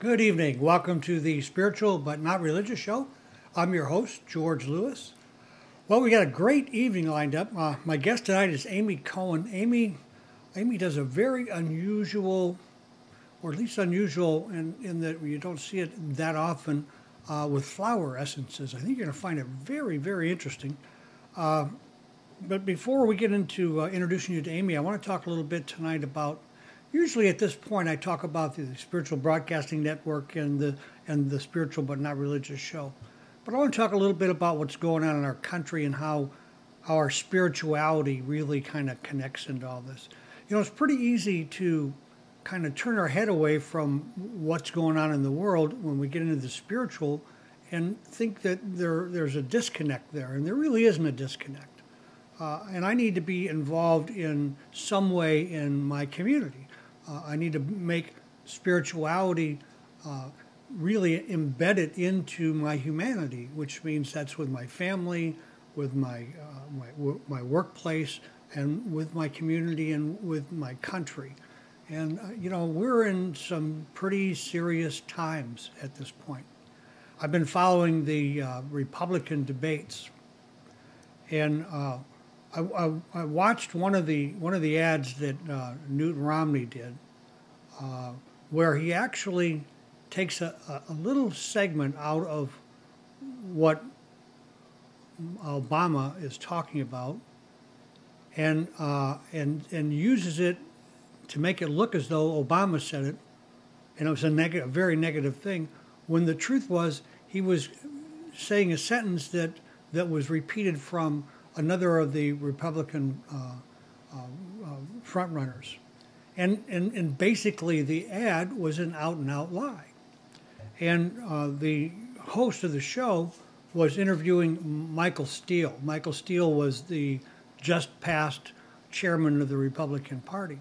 Good evening. Welcome to the Spiritual But Not Religious Show. I'm your host, George Lewis. Well, we got a great evening lined up. My guest tonight is Amy Cohen. Amy does a very unusual, or at least unusual in that you don't see it that often, with flower essences. I think you're going to find it very, very interesting. But before we get into introducing you to Amy, I want to talk a little bit tonight about. Usually at this point, I talk about the Spiritual Broadcasting Network and the Spiritual But Not Religious Show. But I want to talk a little bit about what's going on in our country and how our spirituality really kind of connects into all this. You know, it's pretty easy to kind of turn our head away from what's going on in the world when we get into the spiritual and think that there's a disconnect there, and there really isn't a disconnect. And I need to be involved in some way in my community. I need to make spirituality really embedded into my humanity, which means that's with my family, with my workplace, and with my community and with my country. And, we're in some pretty serious times at this point. I've been following the Republican debates, and I watched one of the ads that Newt Romney did, where he actually takes a little segment out of what Obama is talking about, and uses it to make it look as though Obama said it, and it was a very negative thing. When the truth was, he was saying a sentence that was repeated from another of the Republican frontrunners. And basically the ad was an out-and-out lie. And the host of the show was interviewing Michael Steele. Michael Steele was the just passed chairman of the Republican Party.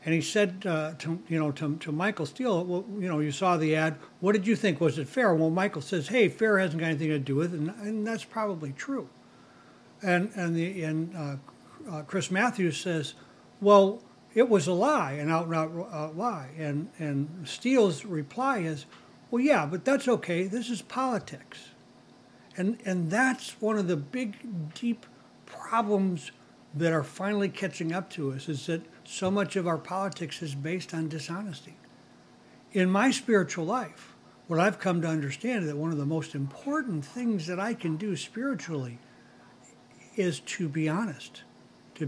And he said to Michael Steele, well, you saw the ad. What did you think? Was it fair? Well, Michael says, hey, fair hasn't got anything to do with it, and that's probably true. And Chris Matthews says, well, it was a lie, an out-and-out lie. And Steele's reply is, well, yeah, but that's okay. This is politics. And that's one of the big, deep problems that are finally catching up to us, is that so much of our politics is based on dishonesty. In my spiritual life, what I've come to understand is that one of the most important things that I can do spiritually is to be honest, to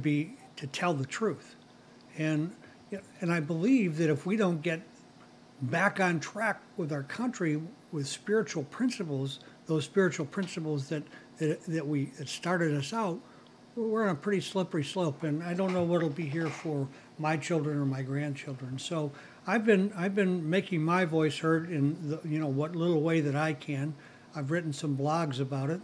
tell the truth. And I believe that if we don't get back on track with our country with spiritual principles, those spiritual principles that started us out, we're on a pretty slippery slope, and I don't know what'll be here for my children or my grandchildren. So I've been making my voice heard in what little way that I can. I've written some blogs about it.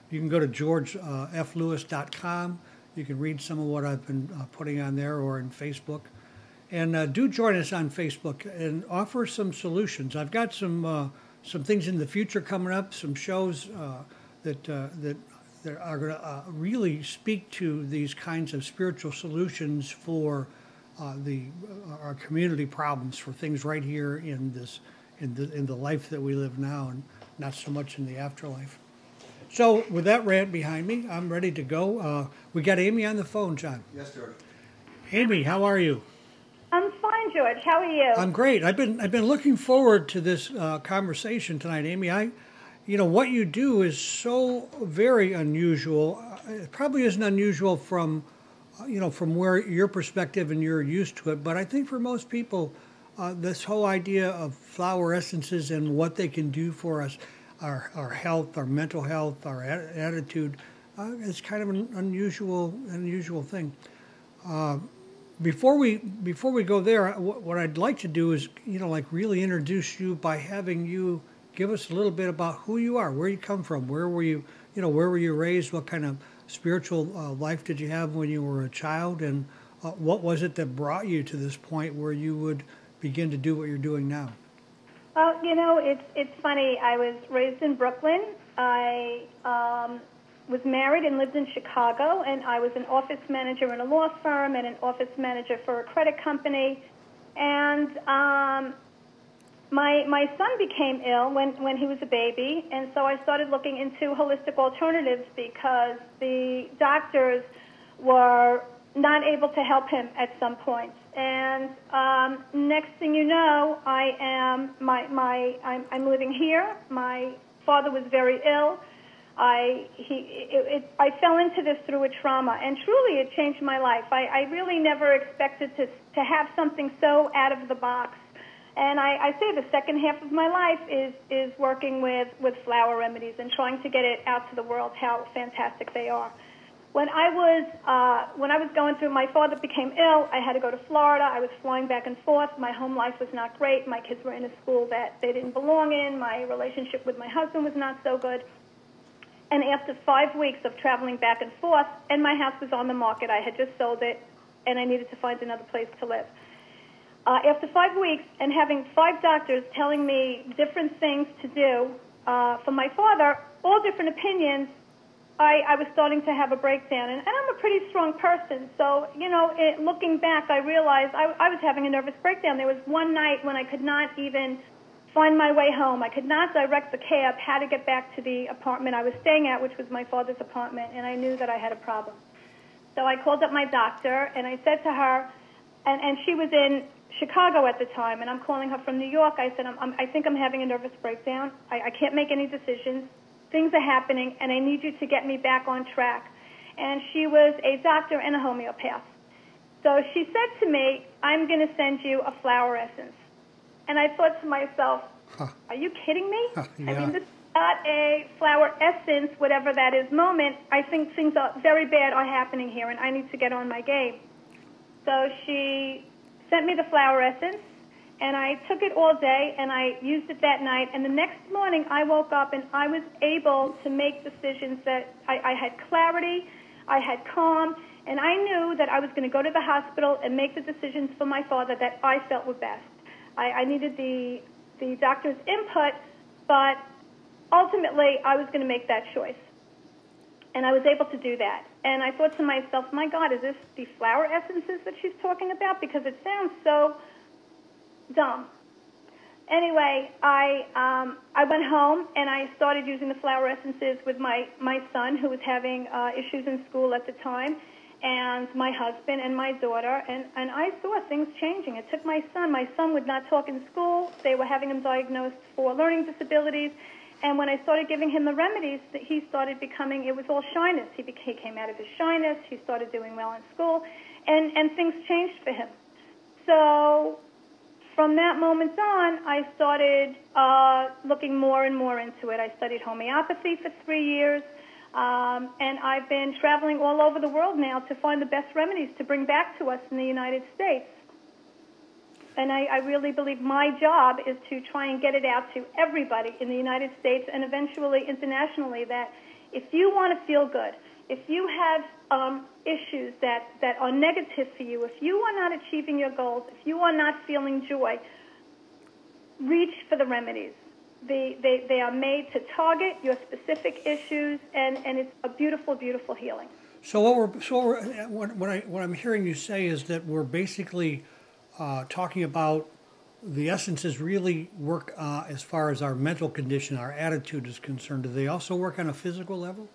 You can go to georgeflewis.com. You can read some of what I've been putting on there, or in Facebook. And do join us on Facebook and offer some solutions. I've got some things in the future coming up, some shows that are going to really speak to these kinds of spiritual solutions for our community problems, for things right here in the life that we live now, and not so much in the afterlife. So with that rant behind me, I'm ready to go. We got Amy on the phone, John. Yes, George. Amy, how are you? I'm fine, George. How are you? I'm great. I've been looking forward to this conversation tonight, Amy. What you do is so very unusual. It probably isn't unusual from where your perspective and you're used to it. But I think for most people, this whole idea of flower essences and what they can do for us, our health, our mental health, our attitude, is kind of an unusual thing. Before we go there, what I'd like to do is really introduce you by having you give us a little bit about who you are, where you come from, where were you raised, what kind of spiritual life did you have when you were a child, and what was it that brought you to this point where you would begin to do what you're doing now? Well, it's funny. I was raised in Brooklyn. I was married and lived in Chicago, and I was an office manager in a law firm and an office manager for a credit company. And my son became ill when he was a baby, and so I started looking into holistic alternatives because the doctors were not able to help him at some points. And next thing you know, I'm living here. My father was very ill. I fell into this through a trauma, and truly it changed my life. I really never expected to have something so out of the box. And I say the second half of my life is working with flower remedies and trying to get it out to the world how fantastic they are. When I was going through, my father became ill. I had to go to Florida. I was flying back and forth. My home life was not great. My kids were in a school that they didn't belong in. My relationship with my husband was not so good. And after 5 weeks of traveling back and forth, and my house was on the market, I had just sold it, and I needed to find another place to live. After 5 weeks and having 5 doctors telling me different things to do for my father, all different opinions, I was starting to have a breakdown. And I'm a pretty strong person, so, looking back, I realized I was having a nervous breakdown. There was one night when I could not even find my way home. I could not direct the cab how to get back to the apartment I was staying at, which was my father's apartment, and I knew that I had a problem. So I called up my doctor, and I said to her, and she was in Chicago at the time, and I'm calling her from New York. I said, I think I'm having a nervous breakdown. I can't make any decisions. Things are happening, and I need you to get me back on track. And she was a doctor and a homeopath. So she said to me, I'm going to send you a flower essence. And I thought to myself, are you kidding me? Yeah. I mean, this is not a flower essence, whatever that is, moment. I think things are very bad are happening here, and I need to get on my game. So she sent me the flower essence, and I took it all day, and I used it that night. And the next morning, I woke up, and I was able to make decisions that I had clarity, I had calm, and I knew that I was going to go to the hospital and make the decisions for my father that I felt were best. I needed the doctor's input, but ultimately I was going to make that choice. And I was able to do that. And I thought to myself, my God, is this the flower essences that she's talking about? Because it sounds so dumb. Anyway, I went home and I started using the flower essences with my son, who was having issues in school at the time, and my husband and my daughter, and I saw things changing. It took my son. My son would not talk in school. They were having him diagnosed for learning disabilities. And when I started giving him the remedies, he started becoming, it was all shyness. He came out of his shyness. He started doing well in school, and things changed for him. So from that moment on, I started looking more and more into it. I studied homeopathy for 3 years. And I've been traveling all over the world now to find the best remedies to bring back to us in the United States. And I really believe my job is to try and get it out to everybody in the United States and eventually internationally, that if you want to feel good, if you have issues that are negative for you, if you are not achieving your goals, if you are not feeling joy, reach for the remedies. They are made to target your specific issues, and it's a beautiful, beautiful healing. So what I'm hearing you say is that we're basically talking about the essences really work as far as our mental condition, our attitude is concerned. Do they also work on a physical level?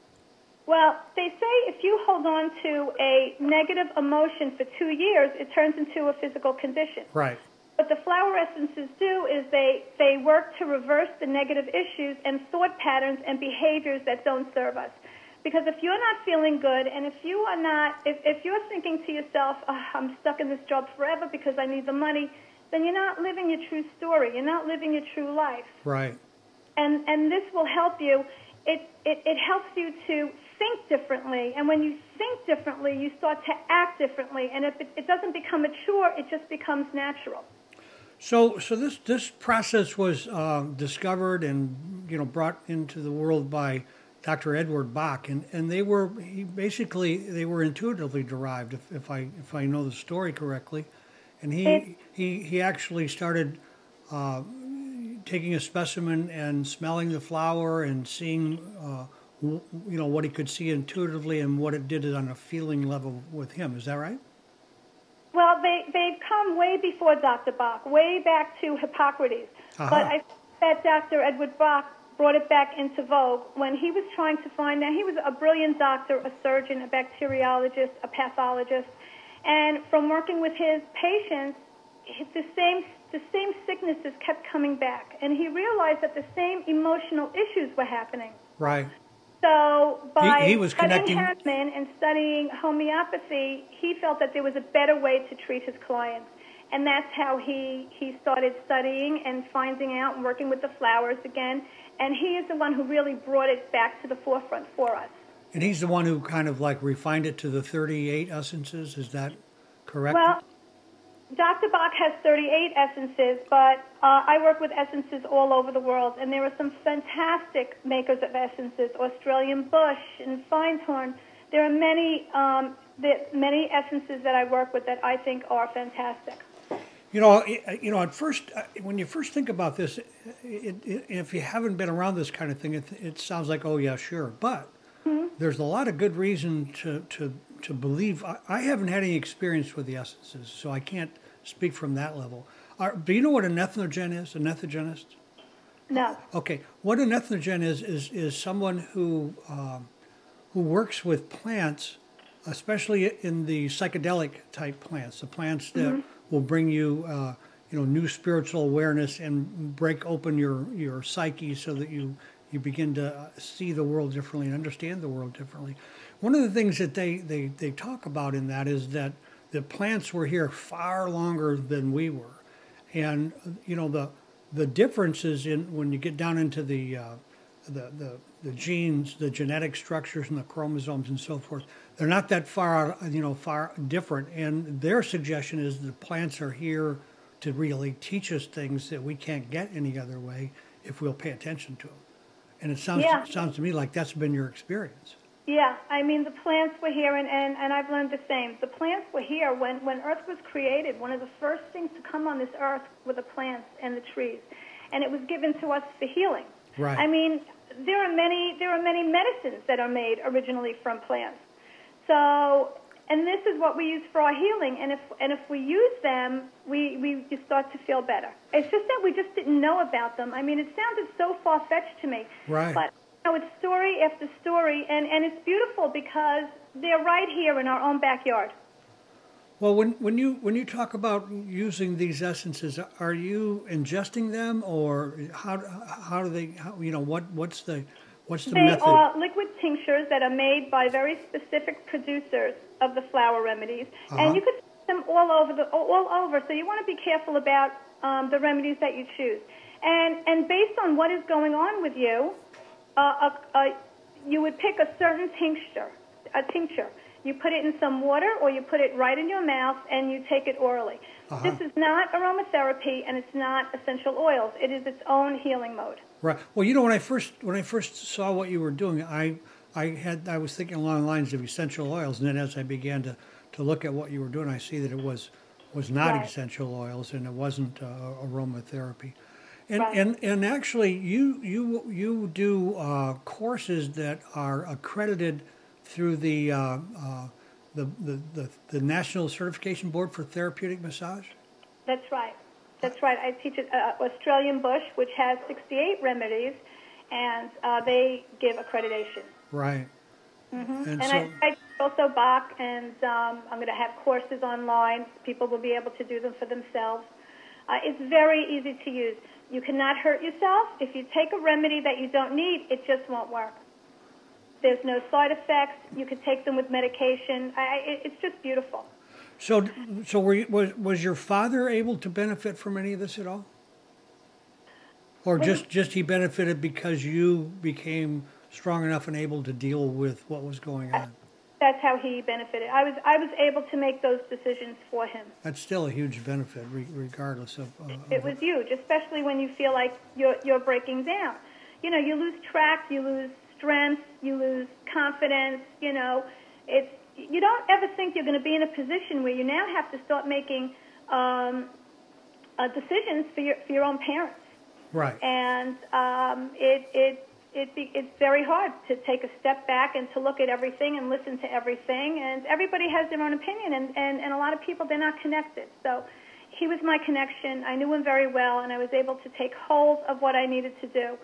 Well, they say if you hold on to a negative emotion for 2 years, it turns into a physical condition. Right. What the flower essences do is they work to reverse the negative issues and thought patterns and behaviors that don't serve us. Because if you're not feeling good, and if you are not, if you're thinking to yourself, I'm stuck in this job forever because I need the money, then you're not living your true story. You're not living your true life. Right. And this will help you. It helps you to think differently. And when you think differently, you start to act differently. And if it doesn't become a chore, it just becomes natural. So this process was discovered and brought into the world by Dr. Edward Bach, and they were intuitively derived, if I know the story correctly, and he actually started taking a specimen and smelling the flower and seeing what he could see intuitively and what it did on a feeling level with him. Is that right? Well, they've come way before Dr. Bach, way back to Hippocrates. Uh-huh. But I think that Dr. Edward Bach brought it back into vogue when he was trying to find out. He was a brilliant doctor, a surgeon, a bacteriologist, a pathologist, and from working with his patients, the same sicknesses kept coming back, and he realized that the same emotional issues were happening. Right. So by he was studying connecting Hahnemann and studying homeopathy, he felt that there was a better way to treat his clients. And that's how he started studying and finding out and working with the flowers again. And he is the one who really brought it back to the forefront for us. And he's the one who kind of like refined it to the 38 essences. Is that correct? Well, Dr. Bach has 38 essences, but I work with essences all over the world, and there are some fantastic makers of essences, Australian Bush and Feinthorn. There are many essences that I work with that I think are fantastic. At first, when you first think about this, if you haven't been around this kind of thing, it sounds like, oh yeah, sure. But there's a lot of good reason to believe. I haven't had any experience with the essences, so I can't speak from that level. Do you know what an ethnogen is? An ethnogenist? No. Okay. What an ethnogen is someone who works with plants, especially in the psychedelic type plants, the plants that will bring you, new spiritual awareness and break open your psyche so that you begin to see the world differently and understand the world differently. One of the things that they talk about in that is that the plants were here far longer than we were. And, the differences in when you get down into the genes, the genetic structures and the chromosomes and so forth, they're not that far different. And their suggestion is the plants are here to really teach us things that we can't get any other way if we'll pay attention to them. And it sounds to me like that's been your experience. Yeah, I mean, the plants were here, and I've learned the same. The plants were here when Earth was created. One of the first things to come on this Earth were the plants and the trees, and it was given to us for healing. Right. I mean, there are many medicines that are made originally from plants. So, and this is what we use for our healing. And if we use them, we start to feel better. It's just that we just didn't know about them. I mean, it sounded so far-fetched to me. Right. But it's story after story, and it's beautiful because they're right here in our own backyard. Well, when you talk about using these essences, are you ingesting them, or how do they? What's the method? They are liquid tinctures that are made by very specific producers of the flower remedies, and you could find them all over. So you want to be careful about the remedies that you choose, and based on what is going on with you. You would pick a certain tincture. You put it in some water, or you put it right in your mouth, and you take it orally. This is not aromatherapy, and it's not essential oils. It is its own healing mode. Right. Well, when I first saw what you were doing, I was thinking along the lines of essential oils, and then as I began to look at what you were doing, I see that it was not essential oils, and it wasn't aromatherapy. And actually, you do courses that are accredited through the National Certification Board for Therapeutic Massage. That's right. I teach at Australian Bush, which has 68 remedies, and they give accreditation. Right. And so, I also Bach, and I'm going to have courses online. People will be able to do them for themselves. It's very easy to use. You cannot hurt yourself. If you take a remedy that you don't need, it just won't work. There's no side effects. You can take them with medication. It's just beautiful. So was your father able to benefit from any of this at all? Or just he benefited because you became strong enough and able to deal with what was going on? That's how he benefited. I was able to make those decisions for him. That's still a huge benefit, regardless of. It was huge, especially when you feel like you're breaking down. You lose track, you lose strength, you lose confidence. You don't ever think you're going to be in a position where you now have to start making decisions for your own parents. Right. And it's very hard to take a step back and to look at everything and listen to everything. And everybody has their own opinion, and a lot of people, they're not connected. So he was my connection. I knew him very well, and I was able to take hold of what I needed to do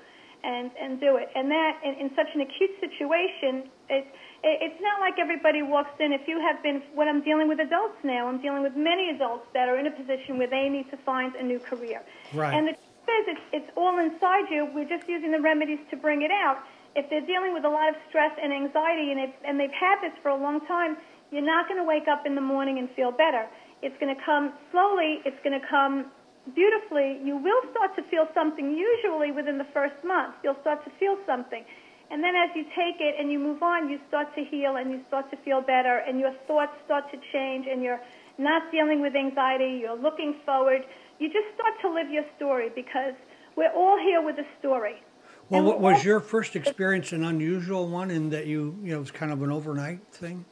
and do it. And that, in such an acute situation, it's not like everybody walks in. If you have been, when I'm dealing with adults now, I'm dealing with many adults that are in a position where they need to find a new career. Right. And the truth is, it's all inside you. We're just using the remedies to bring it out. If they're dealing with a lot of stress and anxiety, and they've had this for a long time, you're not going to wake up in the morning and feel better. It's going to come slowly. It's going to come beautifully. You will start to feel something usually within the first month. You'll start to feel something. And then as you take it and you move on, you start to heal and you start to feel better and your thoughts start to change and you're not dealing with anxiety. You're looking forward. You just start to live your story because we're all here with a story. Well, what was your first experience an unusual one in that it was kind of an overnight thing?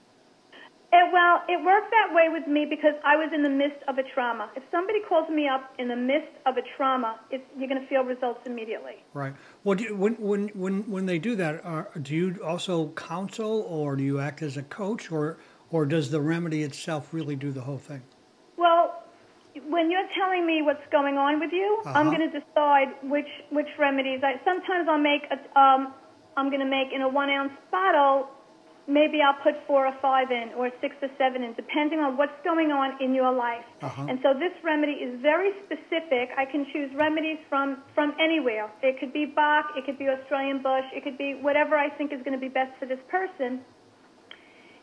Well, it worked that way with me because I was in the midst of a trauma. If somebody calls me up in the midst of a trauma, you're going to feel results immediately. Right. Well, when they do that, do you also counsel or do you act as a coach or does the remedy itself really do the whole thing? Well, when you're telling me what's going on with you, I'm going to decide which remedies. Sometimes I'm going to make in a 1 ounce bottle. Maybe I'll put 4 or 5 in, or 6 or 7 in, depending on what's going on in your life. And so this remedy is very specific. I can choose remedies from anywhere. It could be Bach, it could be Australian bush, it could be whatever I think is going to be best for this person.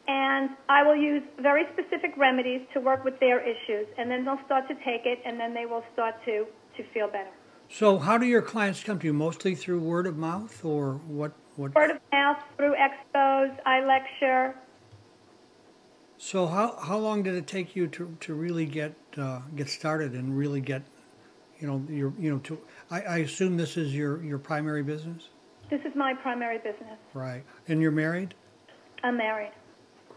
And I will use very specific remedies to work with their issues. And then they'll start to take it, and then they will start to feel better. So how do your clients come to you? Mostly through word of mouth, or what? Word of mouth, through expos, I lecture. So how long did it take you to really get started and really get, I assume this is your primary business? This is my primary business. Right. And you're married? I'm married.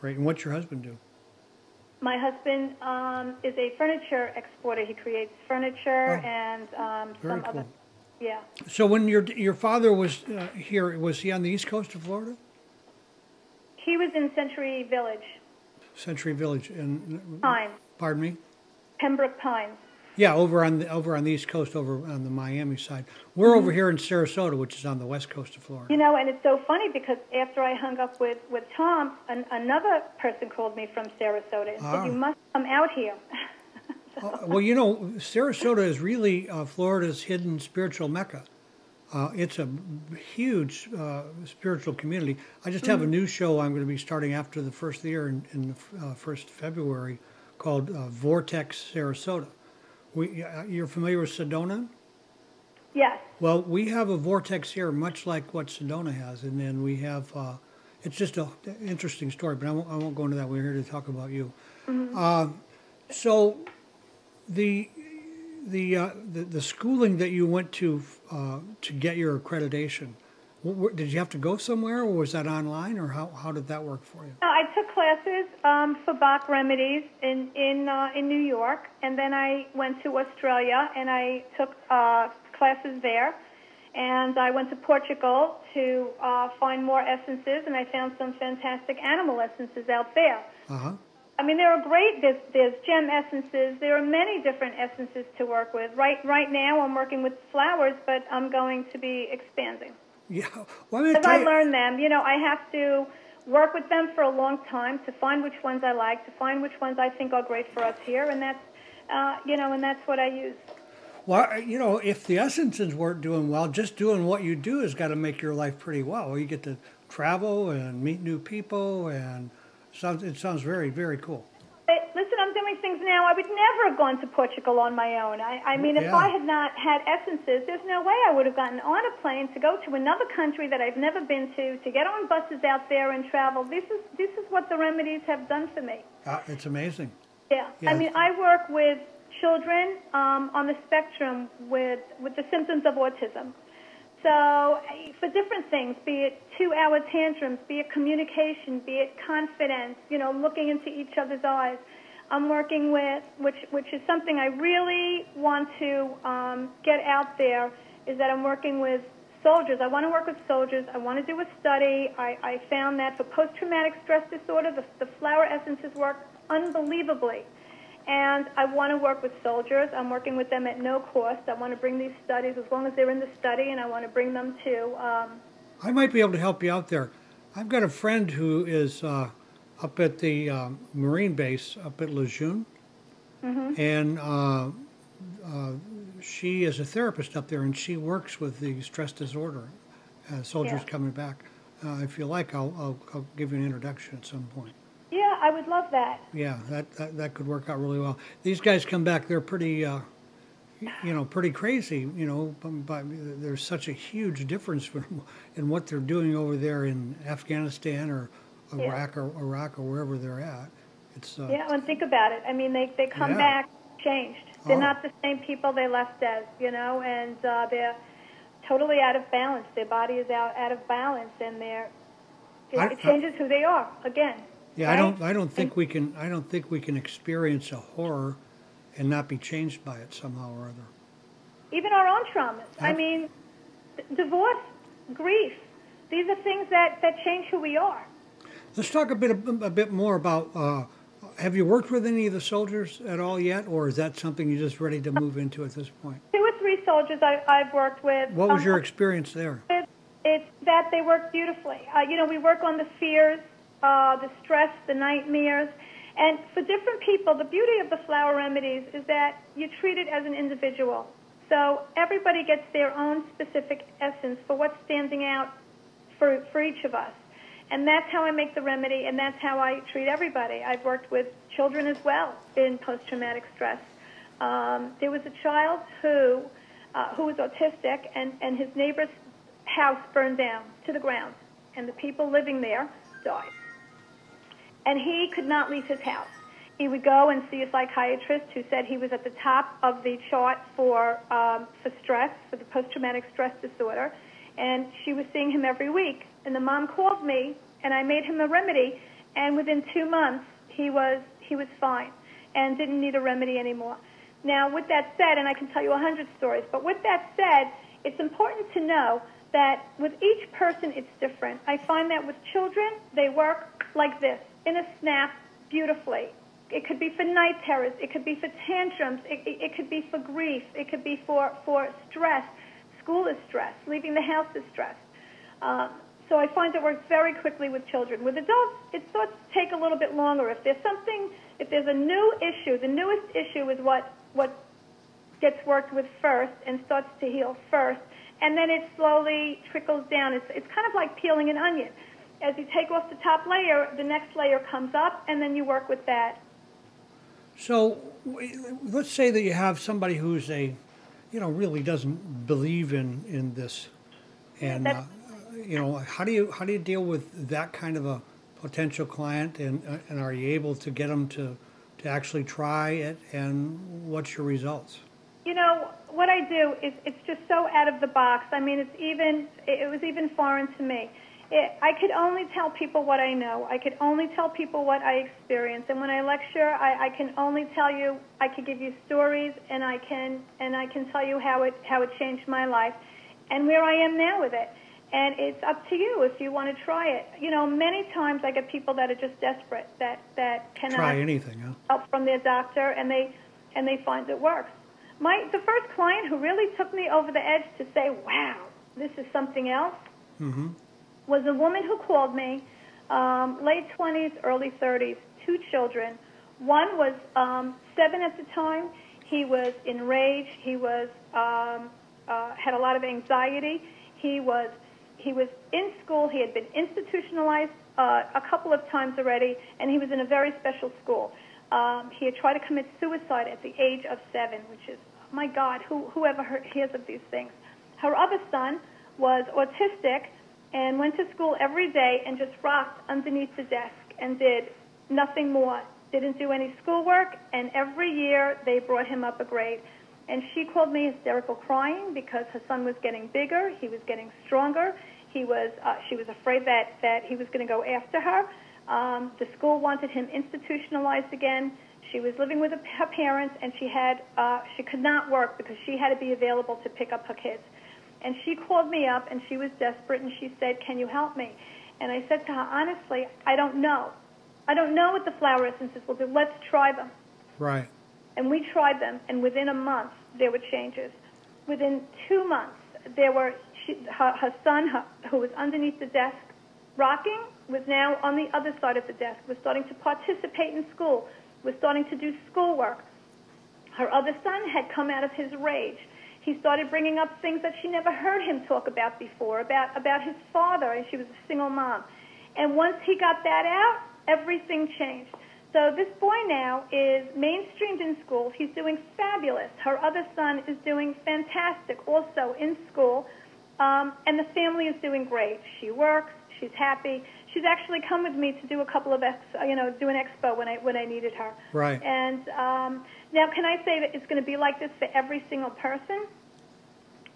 Great. And what's your husband do? My husband is a furniture exporter. He creates furniture and some cool. other. Yeah. So when your father was here, was he on the east coast of Florida? He was in Century Village. Century Village and Pines. Pardon me? Pembroke Pines. Yeah, over on the east coast, over on the Miami side. We're over here in Sarasota, which is on the west coast of Florida. And it's so funny because after I hung up with Tom, another person called me from Sarasota and said, "You must come out here." Well, Sarasota is really Florida's hidden spiritual mecca. It's a huge spiritual community. I just have a new show I'm going to be starting after the first of the year in the 1st of February called Vortex Sarasota. You're familiar with Sedona? Yes. Well, we have a vortex here, much like what Sedona has, and then we have. It's just an interesting story, but I won't go into that. We're here to talk about you. So, the schooling that you went to get your accreditation, did you have to go somewhere, or was that online, or how did that work for you? I took classes for Bach remedies in New York, and then I went to Australia and I took classes there, and I went to Portugal to find more essences, and I found some fantastic animal essences out there. I mean, there are great. There's gem essences. There are many different essences to work with. Right now, I'm working with flowers, but I'm going to be expanding. Yeah, as I learn them, I have to work with them for a long time to find which ones I like, to find which ones I think are great for us here, and that's, and that's what I use. Well, if the essences weren't doing well, just doing what you do has got to make your life pretty well. You get to travel and meet new people, and it sounds very, very cool. Listen, I'm doing things now. I would never have gone to Portugal on my own. I mean, if I had not had essences, there's no way I would have gotten on a plane to go to another country that I've never been to get on buses out there and travel. This is what the remedies have done for me. It's amazing. Yeah. I mean, I work with children on the spectrum with the symptoms of autism. So for different things, be it 2-hour tantrums, be it communication, be it confidence, looking into each other's eyes, I'm working with, which is something I really want to get out there, is that I'm working with soldiers. I want to work with soldiers. I want to do a study. I found that for post-traumatic stress disorder, the flower essences work unbelievably. And I want to work with soldiers. I'm working with them at no cost. I want to bring these studies as long as they're in the study, and I want to bring them to... I might be able to help you out there. I've got a friend who is up at the Marine base up at Lejeune, and she is a therapist up there, and she works with the stress disorder, soldiers coming back. If you like, I'll give you an introduction at some point. Yeah, I would love that. Yeah, that could work out really well. These guys come back; they're pretty, pretty crazy. But there's such a huge difference in what they're doing over there in Afghanistan or Iraq or wherever they're at. It's and think about it. I mean, they come back changed. They're not the same people they left as, and they're totally out of balance. Their body is out of balance, and it changes who they are again. Yeah, right? I don't think we can experience a horror and not be changed by it somehow or other. Even our own traumas. I mean, divorce, grief. These are things that change who we are. Let's talk a bit more about. Have you worked with any of the soldiers at all yet, or is that something you're just ready to move into at this point? 2 or 3 soldiers I've worked with. What was your experience there? It's that they work beautifully. We work on the fears, the stress, the nightmares. And for different people, the beauty of the flower remedies is that you treat it as an individual. So everybody gets their own specific essence for what's standing out for each of us. And that's how I make the remedy, and that's how I treat everybody. I've worked with children as well in post-traumatic stress. There was a child who was autistic, and his neighbor's house burned down to the ground, and the people living there died. And he could not leave his house. He would go and see a psychiatrist who said he was at the top of the chart for stress, for the post-traumatic stress disorder, and she was seeing him every week. And the mom called me, and I made him a remedy, and within 2 months, he was fine and didn't need a remedy anymore. Now, with that said, and I can tell you 100 stories, but with that said, it's important to know that with each person, it's different. I find that with children, they work like this, in a snap, beautifully. It could be for night terrors. It could be for tantrums. It could be for grief. It could be for stress. School is stress. Leaving the house is stress. So I find it works very quickly with children. With adults, it starts to take a little bit longer. If there's a new issue, the newest issue is what gets worked with first and starts to heal first, and then it slowly trickles down. It's kind of like peeling an onion. As you take off the top layer, the next layer comes up, and then you work with that. So let's say that you have somebody who's really doesn't believe in this, and how do you deal with that kind of a potential client, and are you able to get them to actually try it, and what's your results? What I do is it's just so out of the box. I mean, it was even foreign to me. I could only tell people what I know. I could only tell people what I experience. And when I lecture, I can only tell you. I could give you stories, and I can tell you how it changed my life, and where I am now with it. And it's up to you if you want to try it. Many times I get people that are just desperate that cannot try anything, huh? Help from their doctor, and they find it works. The first client who really took me over the edge to say, "Wow, this is something else." Mm-hmm. Was a woman who called me, late 20s, early 30s, 2 children. One was 7 at the time. He was enraged. He was had a lot of anxiety. He was in school. He had been institutionalized a couple of times already, and he was in a very special school. He had tried to commit suicide at the age of 7, which is, my God, whoever hears of these things. Her other son was autistic and went to school every day and just rocked underneath the desk and did nothing more, didn't do any schoolwork, and every year they brought him up a grade. And she called me hysterical crying because her son was getting bigger, he was getting stronger, she was afraid that he was going to go after her. The school wanted him institutionalized again. She was living with her parents, and she could not work because she had to be available to pick up her kids. And she called me up, and she was desperate, and she said, "Can you help me?" And I said to her, honestly, I don't know. I don't know what the flower essences will do. Let's try them. Right. And we tried them, and within a month, there were changes. Within 2 months, there were her son, who was underneath the desk rocking, was now on the other side of the desk, was starting to participate in school, was starting to do schoolwork. Her other son had come out of his rage. He started bringing up things that she never heard him talk about before, about his father, and she was a single mom. And once he got that out, everything changed. So this boy now is mainstreamed in school. He's doing fabulous. Her other son is doing fantastic also in school, and the family is doing great. She works. She's happy. She's actually come with me to do a couple of, do an expo when I needed her. Right. And now, can I say that it's going to be like this for every single person?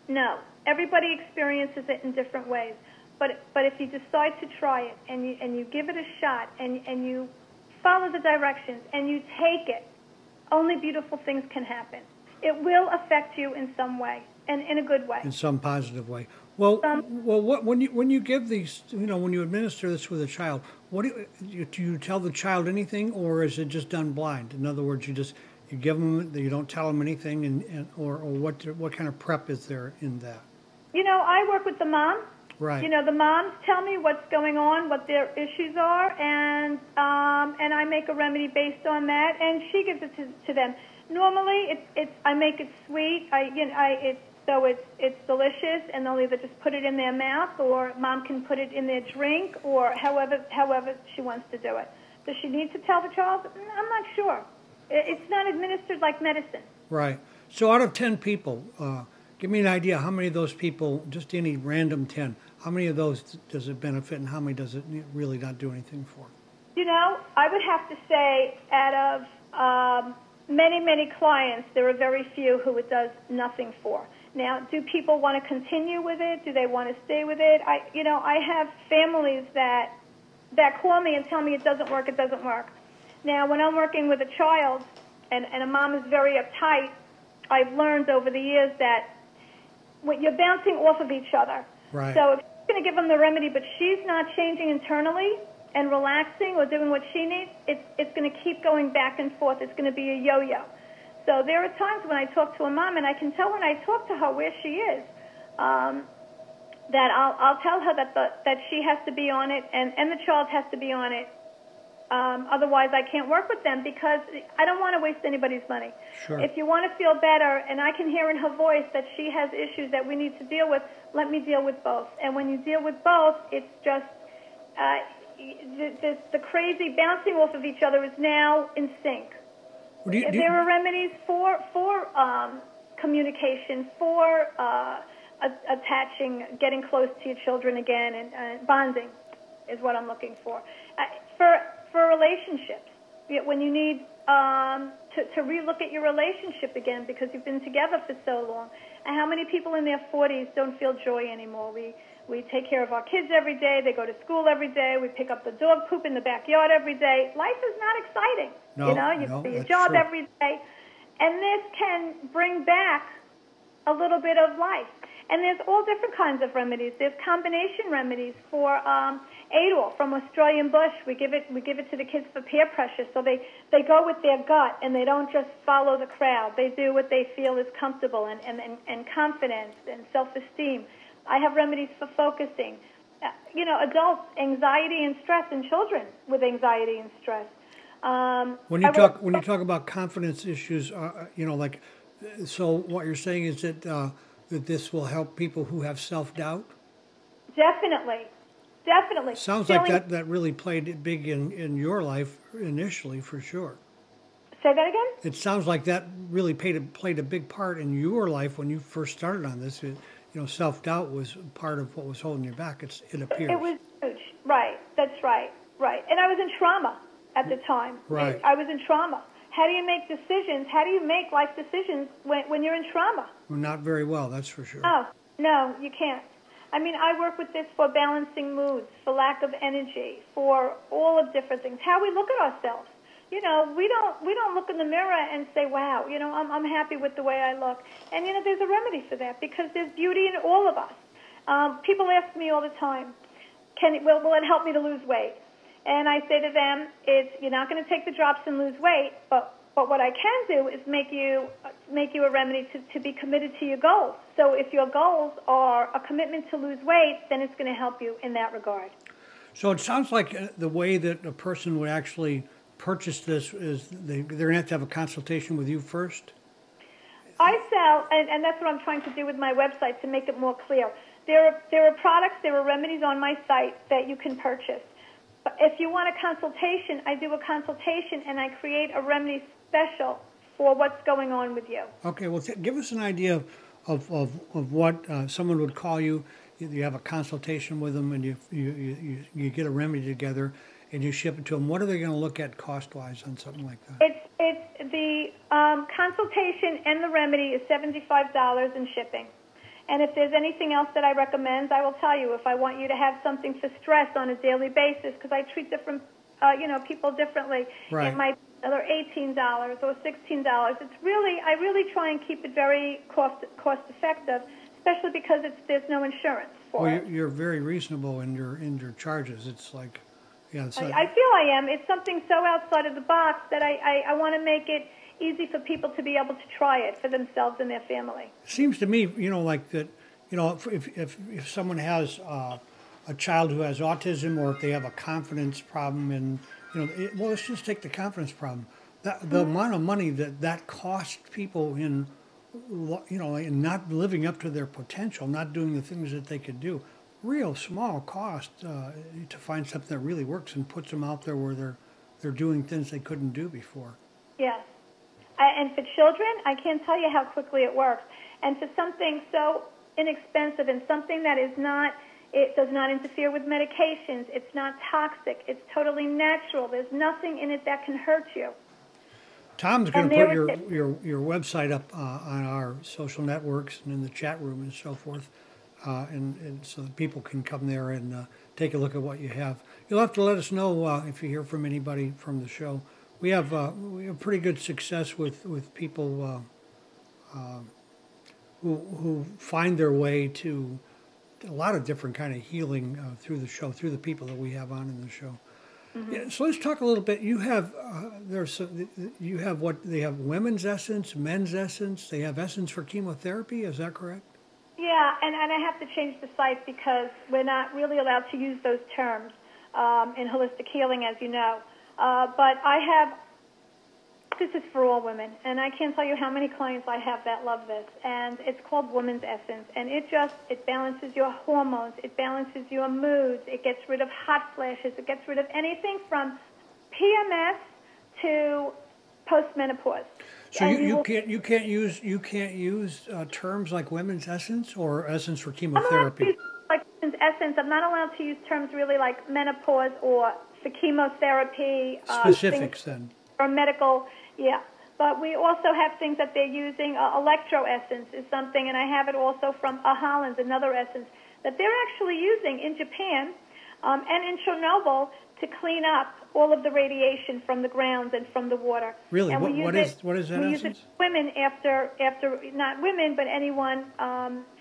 No. Everybody experiences it in different ways. But if you decide to try it and you give it a shot and you follow the directions and you take it, only beautiful things can happen. It will affect you in some way, and in a good way. In some positive way. Well, when you give these, when you administer this with a child, do you tell the child anything, or is it just done blind? In other words, you give them, you don't tell them anything, or what kind of prep is there in that? I work with the mom. Right. The moms tell me what's going on, what their issues are, and I make a remedy based on that, and she gives it to them. Normally, I make it sweet. It's delicious, and they'll either just put it in their mouth, or mom can put it in their drink, or however she wants to do it. Does she need to tell the child? I'm not sure. It's not administered like medicine. Right. So out of 10 people, give me an idea how many of those people, just any random 10, how many of those does it benefit, and how many does it really not do anything for? I would have to say out of many, many clients, there are very few who it does nothing for. Now, do people want to continue with it? Do they want to stay with it? I have families that call me and tell me it doesn't work. Now, when I'm working with a child and a mom is very uptight, I've learned over the years that you're bouncing off of each other. Right. So if you're going to give them the remedy, but she's not changing internally and relaxing or doing what she needs, it's going to keep going back and forth. It's going to be a yo-yo. So there are times when I talk to a mom, and I can tell when I talk to her where she is, that I'll tell her that she has to be on it and the child has to be on it. Otherwise, I can't work with them because I don't want to waste anybody's money. Sure. If you want to feel better, and I can hear in her voice that she has issues that we need to deal with, let me deal with both. And when you deal with both, it's just the crazy bouncing off of each other is now in sync. There are remedies for communication, for attaching, getting close to your children again, and bonding is what I'm looking for. For relationships, when you need to relook at your relationship again because you've been together for so long. And how many people in their 40s don't feel joy anymore? We take care of our kids every day. They go to school every day. We pick up the dog poop in the backyard every day. Life is not exciting. You do your job every day. And this can bring back a little bit of life. And there's all different kinds of remedies. There's combination remedies for Adol from Australian Bush. We give it to the kids for peer pressure, so they go with their gut and they don't just follow the crowd. They do what they feel is comfortable and confidence and self-esteem. I have remedies for focusing. Adults, anxiety and stress, and children with anxiety and stress. When you talk about confidence issues, so what you're saying is that that this will help people who have self-doubt? Definitely. Sounds like that really played big in your life initially, for sure. Say that again? It sounds like that really played a big part in your life when you first started on this. Self-doubt was part of what was holding you back, it appears. It was huge. Right. That's right. And I was in trauma at the time. Right. I was in trauma. How do you make decisions? How do you make life decisions when you're in trauma? Well, not very well, that's for sure. Oh, no, you can't. I work with this for balancing moods, for lack of energy, for all of different things. How we look at ourselves. we don't look in the mirror and say, wow, I'm happy with the way I look. And, there's a remedy for that because there's beauty in all of us. People ask me all the time, will it help me to lose weight? And I say to them, you're not going to take the drops and lose weight, but what I can do is make you a remedy to be committed to your goals. So if your goals are a commitment to lose weight, then it's going to help you in that regard. So it sounds like the way that a person would actually purchase this is they're going to have a consultation with you first? I sell, and that's what I'm trying to do with my website to make it more clear. There are products, there are remedies on my site that you can purchase. But if you want a consultation, I do a consultation and I create a remedy special for what's going on with you. Okay, well, give us an idea of what someone would call you. You have a consultation with them and you get a remedy together and you ship it to them. What are they going to look at cost-wise on something like that? It's the consultation and the remedy is $75 in shipping. And if there's anything else that I recommend, I will tell you. If I want you to have something for stress on a daily basis, because I treat different, people differently, right. It might be either $18 or $16. I really try and keep it very cost effective, especially because there's no insurance for it. You're very reasonable in your charges. It's like, yeah. I feel I am. It's something so outside of the box that I want to make it easy for people to be able to try it for themselves and their family. It seems to me, like that, if someone has a child who has autism or if they have a confidence problem and, let's just take the confidence problem. The amount of money that costs people in not living up to their potential, not doing the things that they could do, real small cost to find something that really works and puts them out there where they're doing things they couldn't do before. Yes. And for children, I can't tell you how quickly it works. And for something so inexpensive and something that it does not interfere with medications, it's not toxic, it's totally natural, there's nothing in it that can hurt you. Tom's going to put your website up on our social networks and in the chat room and so forth, and so that people can come there and take a look at what you have. You'll have to let us know if you hear from anybody from the show. We have pretty good success with people who find their way to a lot of different kind of healing through the show, through the people that we have on in the show. Mm-hmm. Yeah, so let's talk a little bit. You have they have women's essence, men's essence. They have essence for chemotherapy. Is that correct? Yeah, and I have to change the site because we're not really allowed to use those terms in holistic healing, as you know. But this is for all women, and I can't tell you how many clients I have that love this, and it's called Woman's Essence, and it balances your hormones, it balances your moods, it gets rid of hot flashes, it gets rid of anything from PMS to postmenopause. So you can't use terms like Women's Essence or Essence for chemotherapy. Like Women's Essence, I'm not allowed to use terms really like menopause or for chemotherapy. Specifics then. Or medical, yeah. But we also have things that they're using. Electro Essence is something, and I have it also from Holland, another essence, that they're actually using in Japan and in Chernobyl to clean up all of the radiation from the grounds and from the water. Really? And what is that essence? We use it for women after not women, but anyone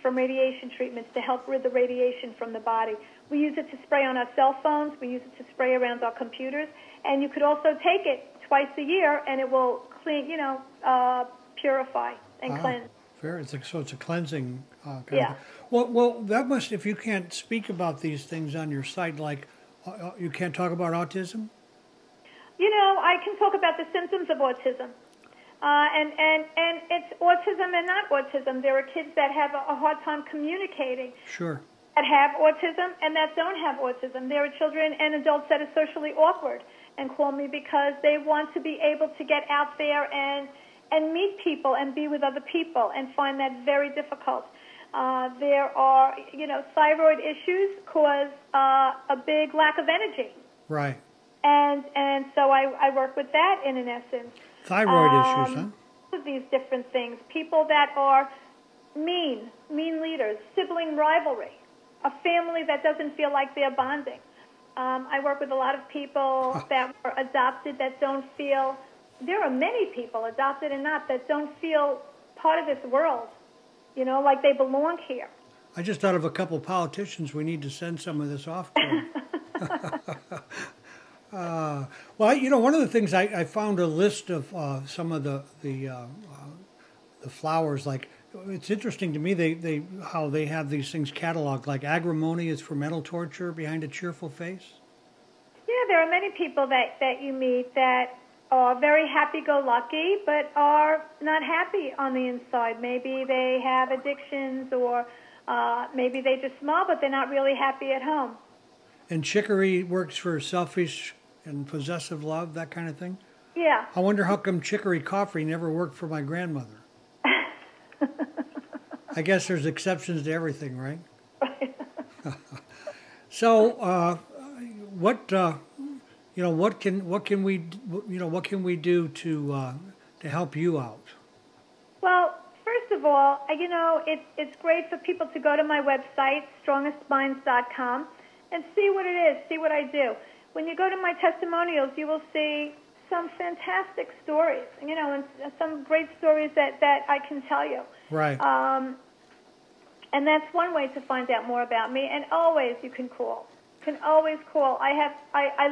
from radiation treatments to help rid the radiation from the body. We use it to spray on our cell phones. We use it to spray around our computers. And you could also take it twice a year, and it will clean, purify and cleanse. Fair. So it's a cleansing. Yeah. Well, that must. If you can't speak about these things on your site, like you can't talk about autism. I can talk about the symptoms of autism, and it's autism and not autism. There are kids that have a hard time communicating. Sure. That have autism and that don't have autism. There are children and adults that are socially awkward and call me because they want to be able to get out there and meet people and be with other people and find that very difficult. There are, thyroid issues cause a big lack of energy. Right. And so I work with that in an essence. Thyroid issues, huh? Of these different things. People that are mean leaders, sibling rivalry, a family that doesn't feel like they're bonding. I work with a lot of people that were adopted that don't feel, there are many people, adopted and not, that don't feel part of this world, you know, like they belong here. I just thought of a couple politicians we need to send some of this off to. Well, you know, one of the things I found a list of some of the flowers. Like, it's interesting to me they how they have these things cataloged. Like agrimony is for mental torture behind a cheerful face. Yeah, there are many people that you meet that are very happy-go-lucky, but are not happy on the inside. Maybe they have addictions, or maybe they just smile, but they're not really happy at home. And chicory works for selfish and possessive love, that kind of thing? Yeah. I wonder how come chicory coffee never worked for my grandmother. I guess there's exceptions to everything, right? Right. So, what can we do to help you out? Well, first of all, it's great for people to go to my website, strongestminds.com, and see what it is, see what I do. When you go to my testimonials, you will see some fantastic stories, and some great stories that I can tell you. Right. And that's one way to find out more about me. And always you can call. You can always call. I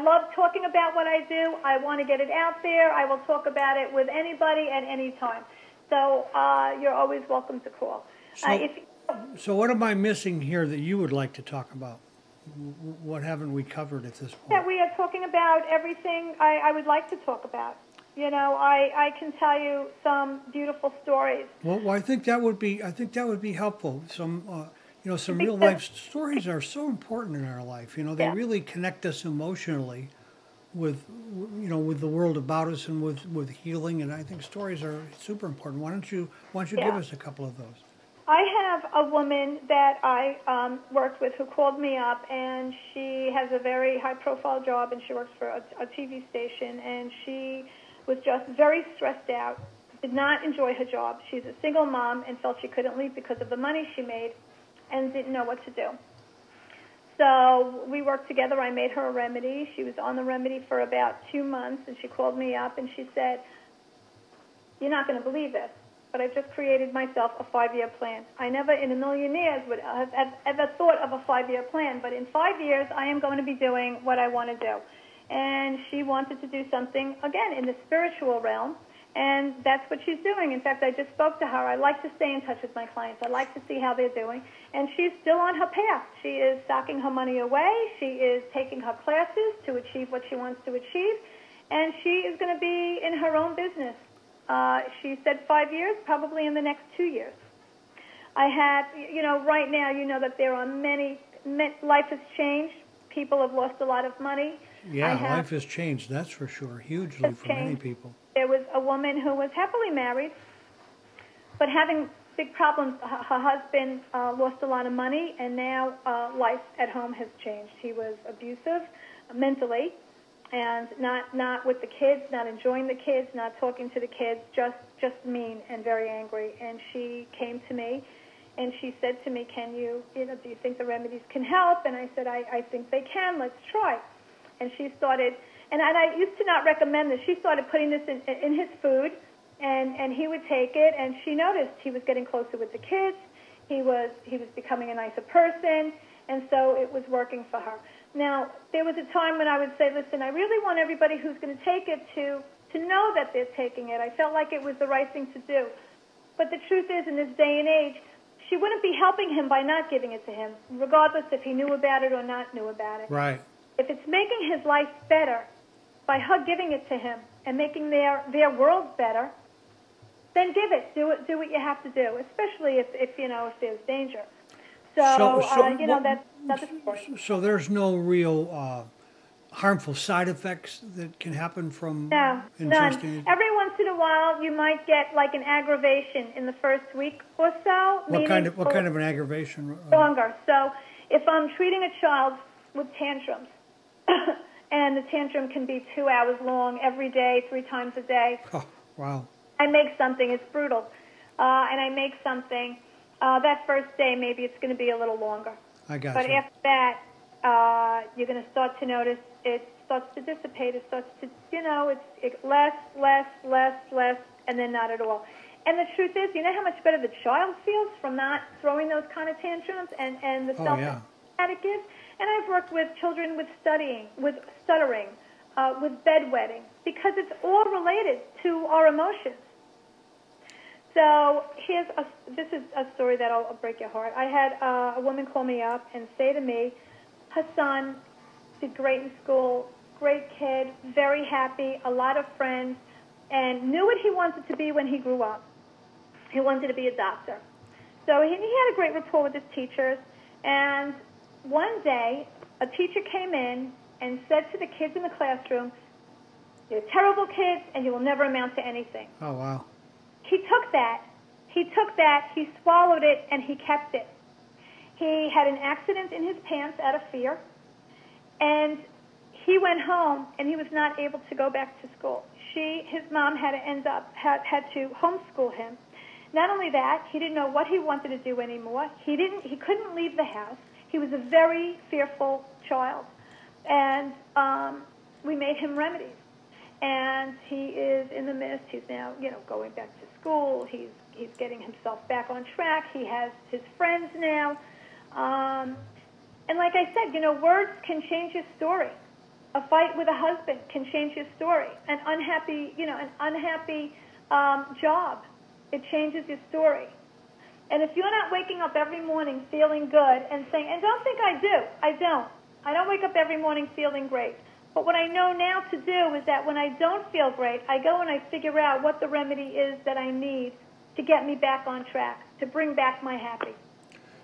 love talking about what I do. I want to get it out there. I will talk about it with anybody at any time. So you're always welcome to call. So what am I missing here that you would like to talk about? What haven't we covered at this point? Yeah, we are talking about everything I would like to talk about. I can tell you some beautiful stories. Well, I think that would be helpful. Some real life stories are so important in our life. They really connect us emotionally with the world about us and with healing. And I think stories are super important. Why don't you give us a couple of those? I have a woman that I worked with who called me up, and she has a very high-profile job, and she works for a TV station, and she was just very stressed out, did not enjoy her job. She's a single mom and felt she couldn't leave because of the money she made and didn't know what to do. So we worked together. I made her a remedy. She was on the remedy for about 2 months, and she called me up, and she said, "You're not going to believe this, but I just created myself a 5-year plan. I never in a million years would have ever thought of a 5-year plan, but in 5 years I am going to be doing what I want to do." And she wanted to do something, again, in the spiritual realm, and that's what she's doing. In fact, I just spoke to her. I like to stay in touch with my clients. I like to see how they're doing, and she's still on her path. She is stocking her money away. She is taking her classes to achieve what she wants to achieve, and she is going to be in her own business. She said 5 years, probably in the next 2 years. I have, right now, that there are life has changed. People have lost a lot of money. Yeah, life has changed, that's for sure, hugely for many people. There was a woman who was happily married, but having big problems. Her husband lost a lot of money, and now life at home has changed. He was abusive mentally, and not with the kids, not enjoying the kids, not talking to the kids, just mean and very angry. And she came to me, and she said to me, do you think the remedies can help? And I said, I think they can. Let's try. And she started, and I used to not recommend this. She started putting this in his food, and he would take it, and she noticed he was getting closer with the kids. He was becoming a nicer person, and so it was working for her. Now, there was a time when I would say, listen, I really want everybody who's going to take it to know that they're taking it. I felt like it was the right thing to do. But the truth is, in this day and age, she wouldn't be helping him by not giving it to him, regardless if he knew about it or not knew about it. Right. If it's making his life better by her giving it to him and making their world better, then give it. Do what you have to do, especially if there's danger. So that's the story. So there's no real harmful side effects that can happen from none. ingesting? Every once in a while, you might get like an aggravation in the first week or so. What kind of an aggravation? Longer. So if I'm treating a child with tantrums, and the tantrum can be 2 hours long every day, 3 times a day. Oh, wow. I make something, it's brutal, and I make something. That first day, maybe it's going to be a little longer. I got But you. after that, you're going to start to notice it starts to dissipate. It starts to, it's less, and then not at all. And the truth is, you know how much better the child feels from not throwing those kind of tantrums and the self-esteem that it gives? And I've worked with children with stuttering, with bedwetting, because it's all related to our emotions. So this is a story that will break your heart. I had a woman call me up and say to me, her son did great in school, great kid, very happy, a lot of friends, and knew what he wanted to be when he grew up. He wanted to be a doctor. So he had a great rapport with his teachers, and one day a teacher came in and said to the kids in the classroom, "You're terrible kids, and you will never amount to anything." Oh, wow. He took that, he swallowed it, and he kept it. He had an accident in his pants out of fear, and he went home, and he was not able to go back to school. His mom had to homeschool him. Not only that, he didn't know what he wanted to do anymore. He couldn't leave the house. He was a very fearful child, and we made him remedies. And he is in the midst. He's now, going back to school. He's getting himself back on track. He has his friends now. And like I said, words can change your story. A fight with a husband can change your story. An unhappy job, it changes your story. And if you're not waking up every morning feeling good and saying, and don't think I do, I don't wake up every morning feeling great. But what I know now to do is that when I don't feel great, I go and I figure out what the remedy is that I need to get me back on track, to bring back my happy.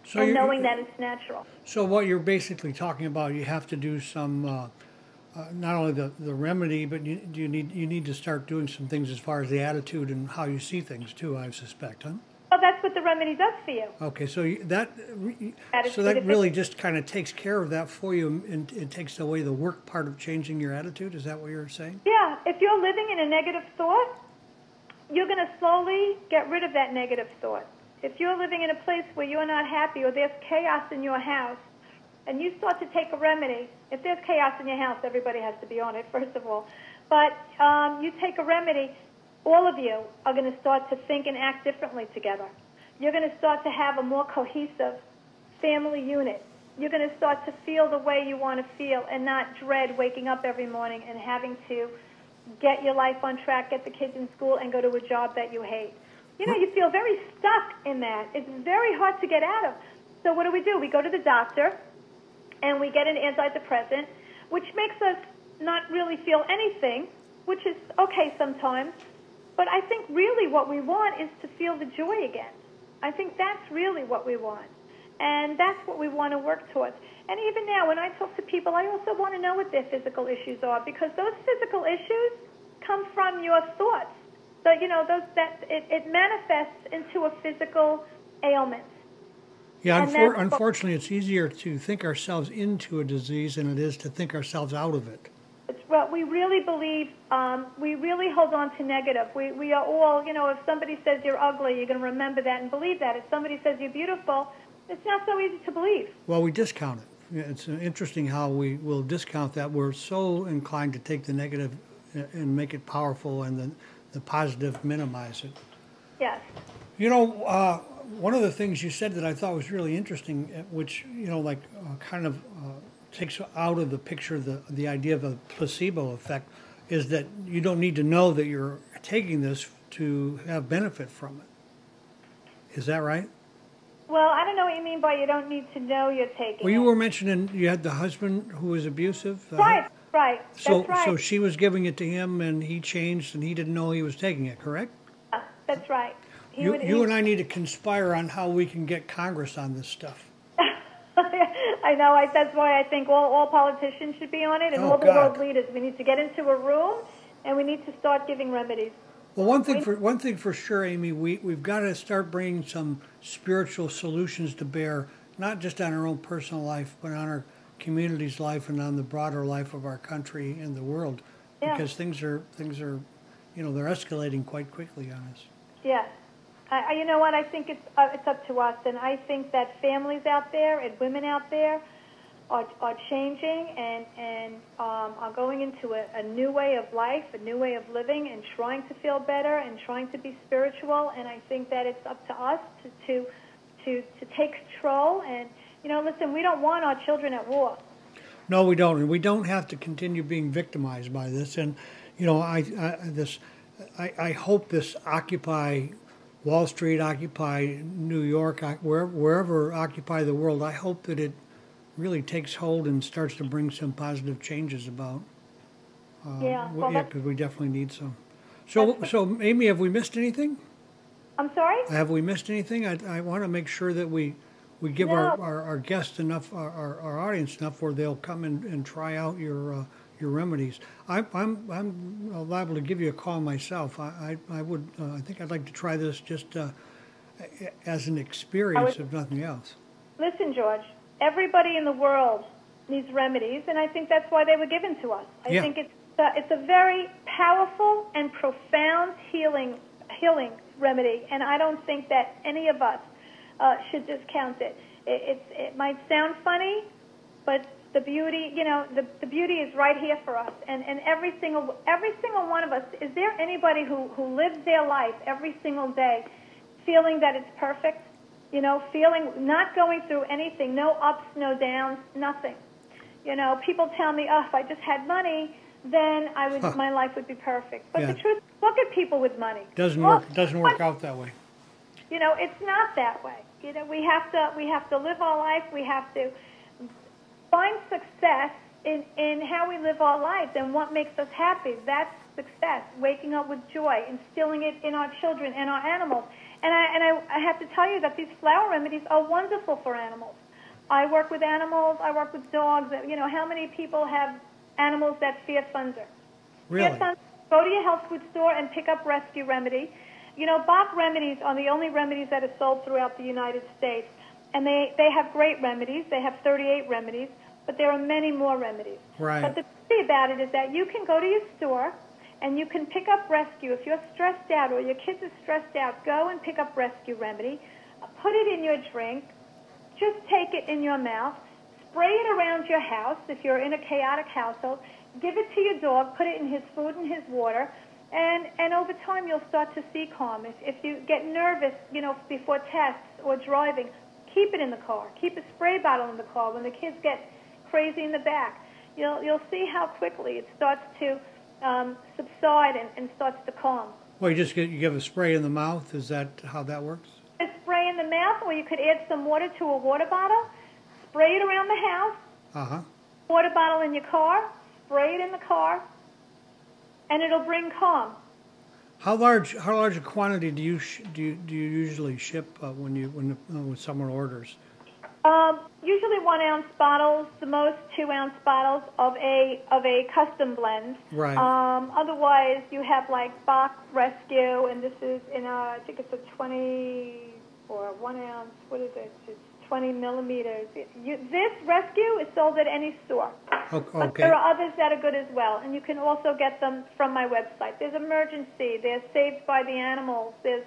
So and knowing that it's natural. So what you're basically talking about, you have to do some, not only the remedy, but you need to start doing some things as far as the attitude and how you see things too, I suspect, huh? Well, that's what the remedy does for you. Okay, so that really just kind of takes care of that for you, and it takes away the work part of changing your attitude. Is that what you're saying? Yeah. If you're living in a negative thought, you're going to slowly get rid of that negative thought. If you're living in a place where you're not happy or there's chaos in your house, and you start to take a remedy, if there's chaos in your house, everybody has to be on it, first of all. But you take a remedy, all of you are going to start to think and act differently together. You're going to start to have a more cohesive family unit. You're going to start to feel the way you want to feel and not dread waking up every morning and having to get your life on track, get the kids in school, and go to a job that you hate. You feel very stuck in that. It's very hard to get out of. So what do? We go to the doctor, and we get an antidepressant, which makes us not really feel anything, which is okay sometimes. But I think really what we want is to feel the joy again. I think that's really what we want. And that's what we want to work towards. And even now, when I talk to people, I also want to know what their physical issues are, because those physical issues come from your thoughts. So, it manifests into a physical ailment. Yeah, unfortunately, it's easier to think ourselves into a disease than it is to think ourselves out of it. Well, we really believe, we really hold on to negative. We are all, if somebody says you're ugly, you're going to remember that and believe that. If somebody says you're beautiful, it's not so easy to believe. Well, we discount it. It's interesting how we will discount that. We're so inclined to take the negative and make it powerful, and the positive minimize it. Yes. One of the things you said that I thought was really interesting, which, kind of takes out of the picture the idea of a placebo effect, is that you don't need to know that you're taking this to have benefit from it. Is that right? Well, I don't know what you mean by you don't need to know you're taking it. Well, you were mentioning you had the husband who was abusive. Right. That's right. So she was giving it to him, and he changed, and he didn't know he was taking it, correct? That's right. You and I need to conspire on how we can get Congress on this stuff. I know. That's why I think all politicians should be on it, and all the world leaders. We need to get into a room, and we need to start giving remedies. Well, one thing for sure, Amy, we've got to start bringing some spiritual solutions to bear, not just on our own personal life, but on our community's life and on the broader life of our country and the world, because things are they're escalating quite quickly on us. Yes. You know what? I think it's up to us, and I think that families out there and women out there, are changing and are going into a new way of life, a new way of living, and trying to feel better and trying to be spiritual. And I think that it's up to us to take control. And, listen, we don't want our children at war. No, we don't. And we don't have to continue being victimized by this. And, I hope this Occupy Wall Street, Occupy New York, wherever Occupy the world, I hope that it really takes hold and starts to bring some positive changes about. Because we definitely need some. So, Amy, have we missed anything? I'm sorry? Have we missed anything? I want to make sure that we give our guests enough, our audience enough where they'll come and try out your remedies. I'm liable to give you a call myself. I think I'd like to try this just as an experience, if nothing else. Listen, George, everybody in the world needs remedies, and I think that's why they were given to us. I think it's a very powerful and profound healing remedy, and I don't think that any of us should discount it. It might sound funny, but the beauty, the beauty is right here for us. And every single one of us, is there anybody who lives their life every single day feeling that it's perfect? Feeling, not going through anything, no ups, no downs, nothing. People tell me, if I just had money, then my life would be perfect. But the truth, look at people with money. Doesn't work out that way. It's not that way. We have to live our life. We have to find success in how we live our lives and what makes us happy. That's success. Waking up with joy, instilling it in our children and our animals. And I have to tell you that these flower remedies are wonderful for animals. I work with animals. I work with dogs. How many people have animals that fear thunder? Really? Fear thunder. Go to your health food store and pick up Rescue Remedy. Bach remedies are the only remedies that are sold throughout the United States. And they have great remedies. They have 38 remedies, but there are many more remedies. Right. But the thing about it is that you can go to your store and you can pick up Rescue. If you're stressed out or your kids are stressed out, go and pick up Rescue Remedy. Put it in your drink. Just take it in your mouth. Spray it around your house if you're in a chaotic household. Give it to your dog. Put it in his food and his water. And over time, you'll start to see calm. If you get nervous, before tests or driving, keep it in the car. Keep a spray bottle in the car. When the kids get crazy in the back, you'll see how quickly it starts to subside and starts to calm. Well, you give a spray in the mouth. Is that how that works? A spray in the mouth, or you could add some water to a water bottle. Spray it around the house. Water bottle in your car. Spray it in the car. And it'll bring calm. How large a quantity do you usually ship when someone orders? Usually 1 ounce bottles, the most 2 ounce bottles of a custom blend. Right. Otherwise, you have like Bach Rescue, and this is I think it's a 20 or 1 ounce. What is it? It's 20 millimeters. This Rescue is sold at any store. Okay. But there are others that are good as well, and you can also get them from my website. There's Emergency. There's Saved by the Animals. There's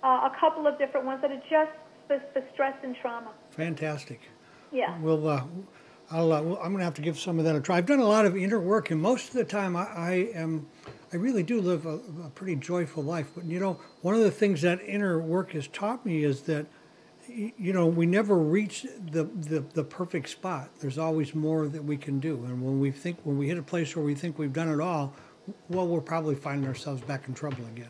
a couple of different ones that are just for stress and trauma. Fantastic. Yeah. Well, I'm going to have to give some of that a try. I've done a lot of inner work, and most of the time I really do live a pretty joyful life. But one of the things that inner work has taught me is that we never reach the perfect spot. There's always more that we can do, and when we hit a place where we think we've done it all, well, we'll probably find ourselves back in trouble again.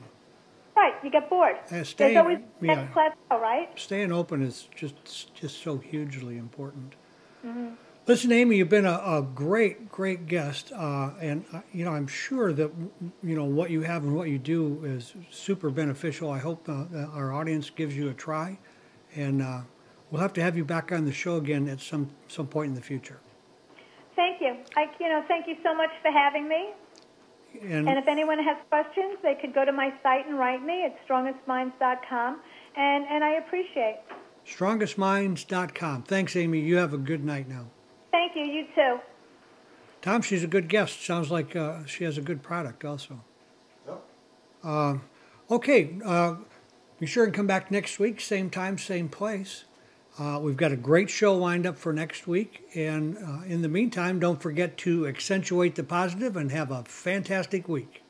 Right, you get bored. There's always next plateau, right? Staying open is just so hugely important. Mm-hmm. Listen, Amy, you've been a great guest, and I'm sure that what you have and what you do is super beneficial. I hope that our audience gives you a try, and we'll have to have you back on the show again at some point in the future. Thank you. Thank you so much for having me. And if anyone has questions, they could go to my site and write me at strongestminds.com, and I appreciate it. Strongestminds.com. Thanks, Amy. You have a good night now. Thank you. You too. Tom, she's a good guest. Sounds like she has a good product also. Yep. Okay. Be sure and come back next week, same time, same place. We've got a great show lined up for next week. And in the meantime, don't forget to accentuate the positive and have a fantastic week.